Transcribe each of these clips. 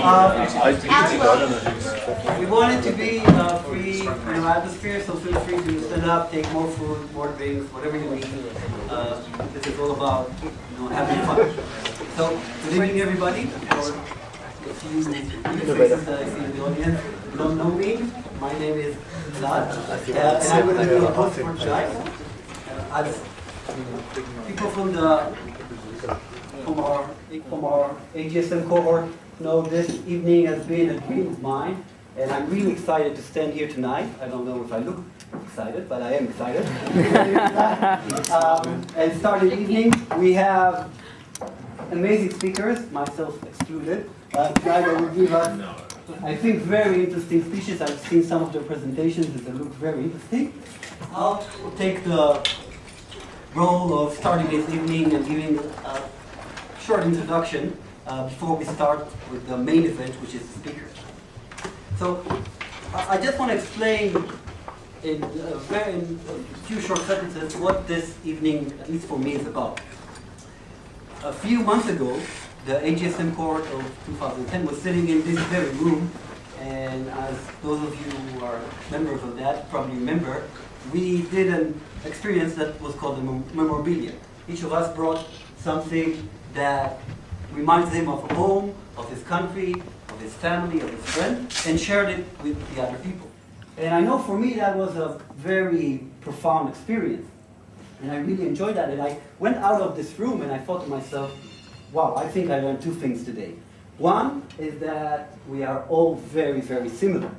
We want it to be a free atmosphere, so feel free to stand up, take more food, more drinks, whatever you need. This is all about having fun. So, good evening, everybody. If you new faces that I see in the audience, you don't know me. My name is Elad, and I'm going to be the host for tonight. As people from our AGSM cohort know, this evening has been a dream of mine, and I'm really excited to stand here tonight. I don't know if I look excited, but I am excited. And start the evening. We have amazing speakers, myself excluded. Tonight they will give us, I think, very interesting speeches. I've seen some of their presentations and they look very interesting. I'll take the role of starting this evening and giving a short introduction before we start with the main event, which is the speakers. So I just want to explain in a few short sentences what this evening, at least for me, is about. A few months ago, the AGSM cohort of 2010 was sitting in this very room, and as those of you who are members of that probably remember, we did an experience that was called the memorabilia. Each of us brought something that reminds him of home, of his country, of his family, of his friend, and shared it with the other people. And I know for me that was a very profound experience. And I really enjoyed that. And I went out of this room and I thought to myself, wow, I think I learned two things today. One is that we are all very, very similar.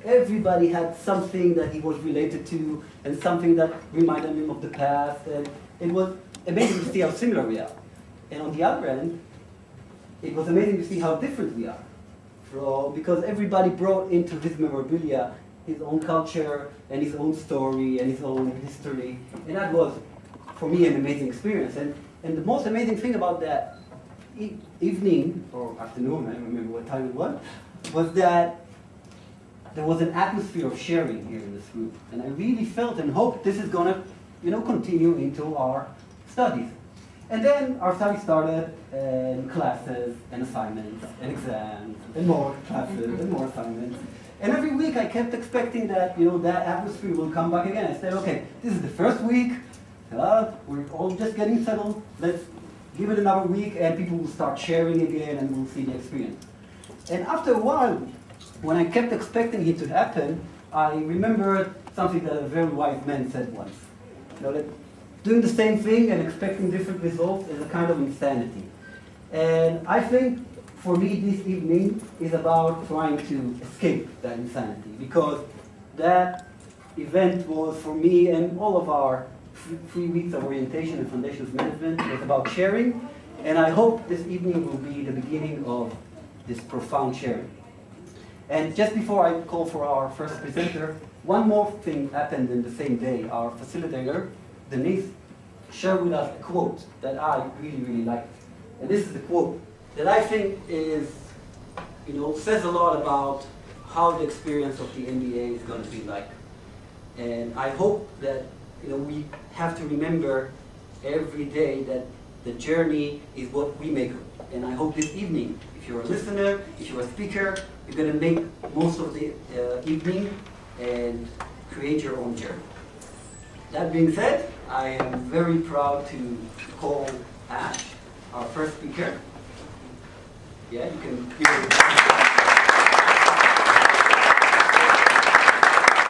Everybody had something that he was related to and something that reminded him of the past. And it was amazing to see how similar we are. And on the other end, it was amazing to see how different we are. Because everybody brought into his memorabilia his own culture and his own story and his own history. And that was, for me, an amazing experience. And the most amazing thing about that evening, or afternoon, I don't remember what time it was that there was an atmosphere of sharing here in this room. And I really felt and hoped this is going to continue into our studies. And then our study started, and classes, and assignments, and exams, and more classes, and more assignments. And every week I kept expecting that, that atmosphere will come back again. I said, okay, this is the first week, we're all just getting settled, let's give it another week, and people will start sharing again, and we'll see the experience. And after a while, when I kept expecting it to happen, I remembered something that a very wise man said once. That doing the same thing and expecting different results is a kind of insanity. And I think, for me, this evening is about trying to escape that insanity, because that event was, for me and all of our 3 weeks of orientation and foundations management, was about sharing, and I hope this evening will be the beginning of this profound sharing. And just before I call for our first presenter, one more thing happened in the same day. Our facilitator, Denise, shared with us a quote that I really, really liked. And this is the quote that I think is, says a lot about how the experience of the MBA is going to be like. And I hope that, we have to remember every day that the journey is what we make of it. And I hope this evening, if you're a listener, if you're a speaker, you're going to make most of the evening and create your own journey. That being said, I am very proud to call Ash, our first speaker. Yeah, you can hear it.